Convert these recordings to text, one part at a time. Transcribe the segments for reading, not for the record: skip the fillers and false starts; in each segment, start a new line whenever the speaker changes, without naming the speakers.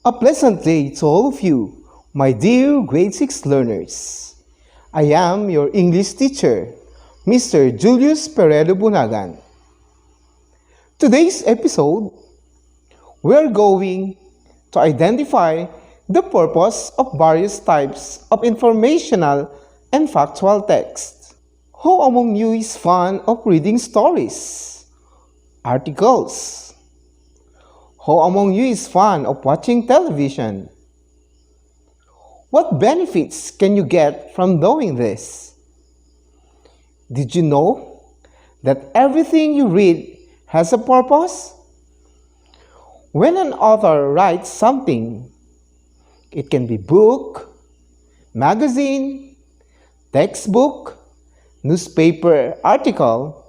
A pleasant day to all of you, my dear grade 6 learners. I am your English teacher, Mr. Julius Peredo Bunagan. Today's episode, we're going to identify the purpose of various types of informational and factual text. Who among you is fond of reading stories, articles? Who among you is fond of watching television? What benefits can you get from doing this? Did you know that everything you read has a purpose? When an author writes something, it can be book, magazine, textbook, newspaper article,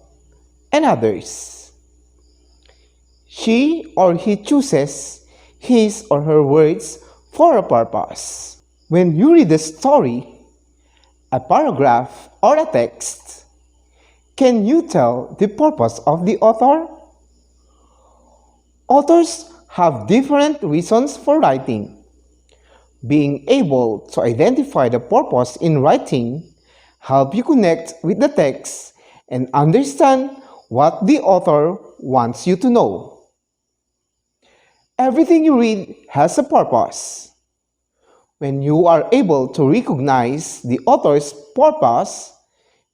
and others. She or he chooses his or her words for a purpose. When you read a story, a paragraph, or a text, can you tell the purpose of the author? Authors have different reasons for writing. Being able to identify the purpose in writing help you connect with the text and understand what the author wants you to know. Everything you read has a purpose. When you are able to recognize the author's purpose,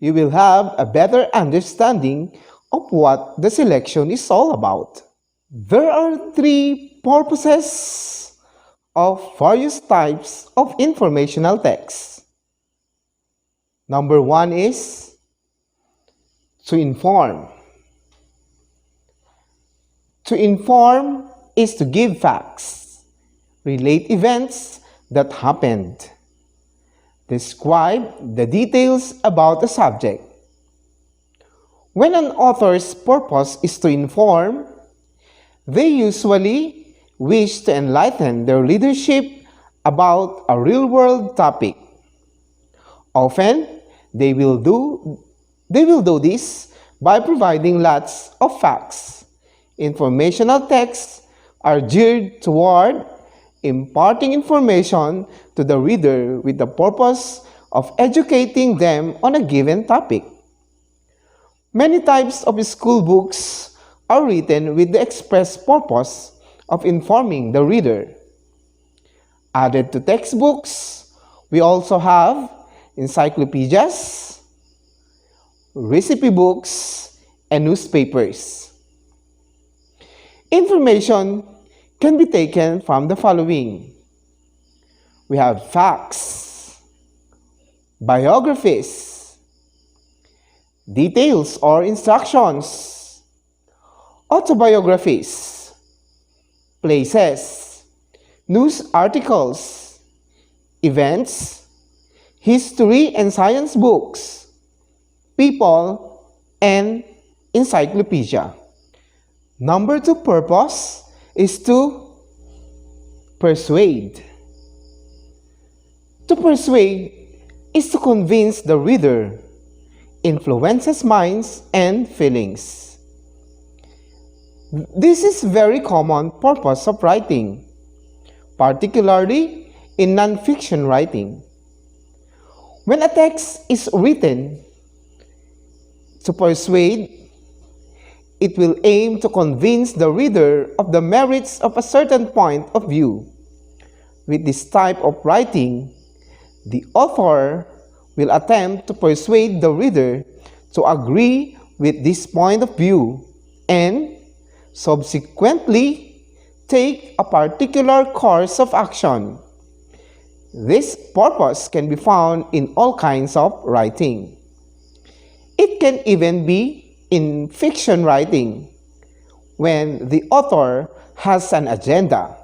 you will have a better understanding of what the selection is all about. There are three purposes of various types of informational text. Number one is to inform. To inform is to give facts, relate events that happened, describe the details about a subject. When an author's purpose is to inform, they usually wish to enlighten their readership about a real-world topic. Often, they will do this by providing lots of facts. Informational texts are geared toward imparting information to the reader with the purpose of educating them on a given topic. Many types of school books are written with the express purpose of informing the reader. Added to textbooks, we also have encyclopedias, recipe books, and newspapers. Information can be taken from the following. We have facts, biographies, details or instructions, autobiographies, places, news articles, events, history and science books, people, and encyclopedia. Number two purpose is to persuade. To persuade is to convince the reader, influences minds and feelings. This is very common purpose of writing, particularly in non-fiction writing. When a text is written to persuade, it will aim to convince the reader of the merits of a certain point of view. With this type of writing, the author will attempt to persuade the reader to agree with this point of view and subsequently take a particular course of action. This purpose can be found in all kinds of writing. It can even be in fiction writing, when the author has an agenda,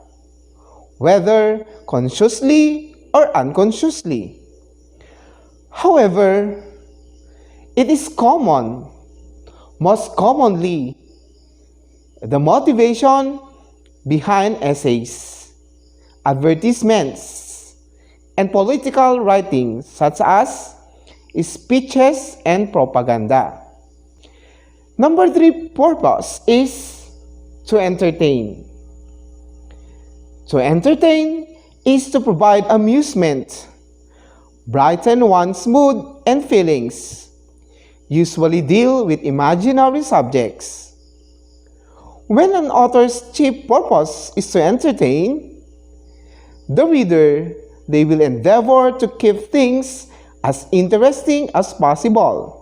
whether consciously or unconsciously. However, it is most commonly, the motivation behind essays, advertisements, and political writing such as speeches and propaganda. Number 3 purpose is to entertain. To entertain is to provide amusement, brighten one's mood and feelings, usually deal with imaginary subjects. When an author's chief purpose is to entertain the reader, they will endeavor to keep things as interesting as possible.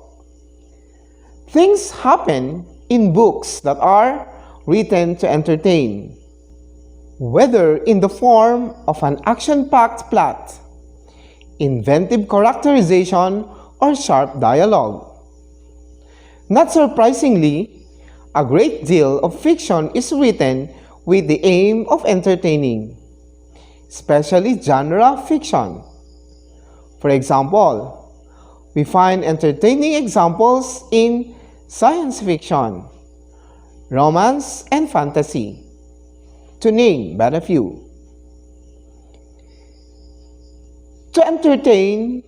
Things happen in books that are written to entertain, whether in the form of an action-packed plot, inventive characterization, or sharp dialogue. Not surprisingly, a great deal of fiction is written with the aim of entertaining, especially genre fiction. For example, we find entertaining examples in science fiction, romance, and fantasy, to name but a few. To entertain,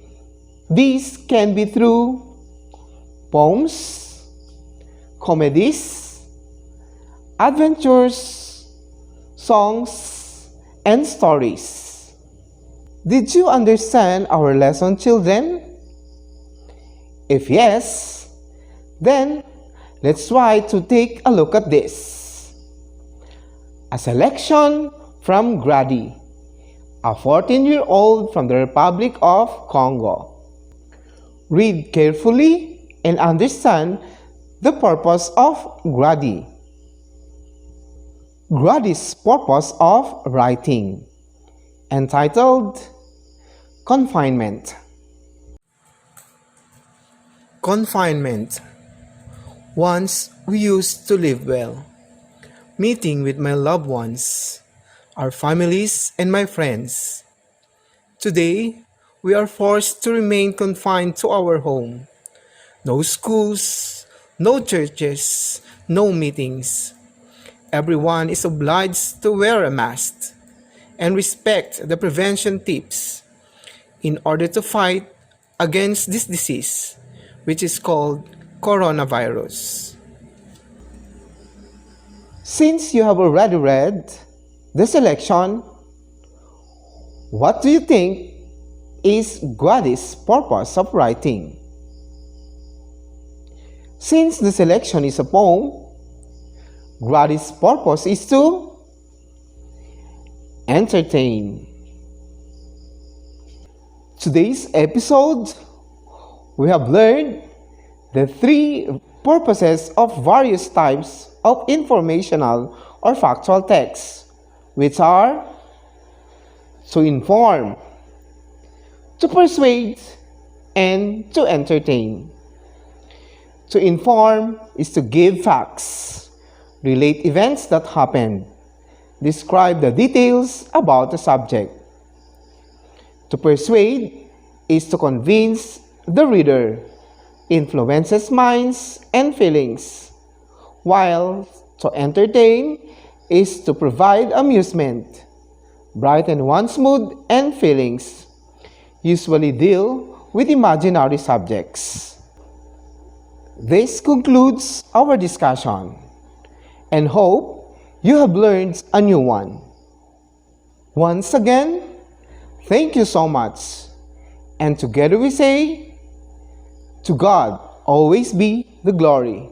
these can be through poems, comedies, adventures, songs, and stories. Did you understand our lesson, children? If yes, then let's try to take a look at this. A selection from Grady, a 14-year-old from the Republic of Congo. Read carefully and understand the purpose of Grady. Grady's purpose of writing, entitled Confinement. Confinement. Once we used to live well, meeting with my loved ones, our families, and my friends. Today, we are forced to remain confined to our home. No schools, no churches, no meetings. Everyone is obliged to wear a mask and respect the prevention tips in order to fight against this disease, which is called coronavirus. Since you have already read the selection, what do you think is Grady's purpose of writing? Since the selection is a poem, Grady's purpose is to entertain. Today's episode, we have learned the three purposes of various types of informational or factual texts, which are to inform, to persuade, and to entertain. To inform is to give facts, relate events that happened, describe the details about the subject. To persuade is to convince the reader, influences minds and feelings, while to entertain is to provide amusement, brighten one's mood and feelings, usually deal with imaginary subjects. This concludes our discussion, and hope you have learned a new one. Once again, thank you so much, and together we say, to God always be the glory.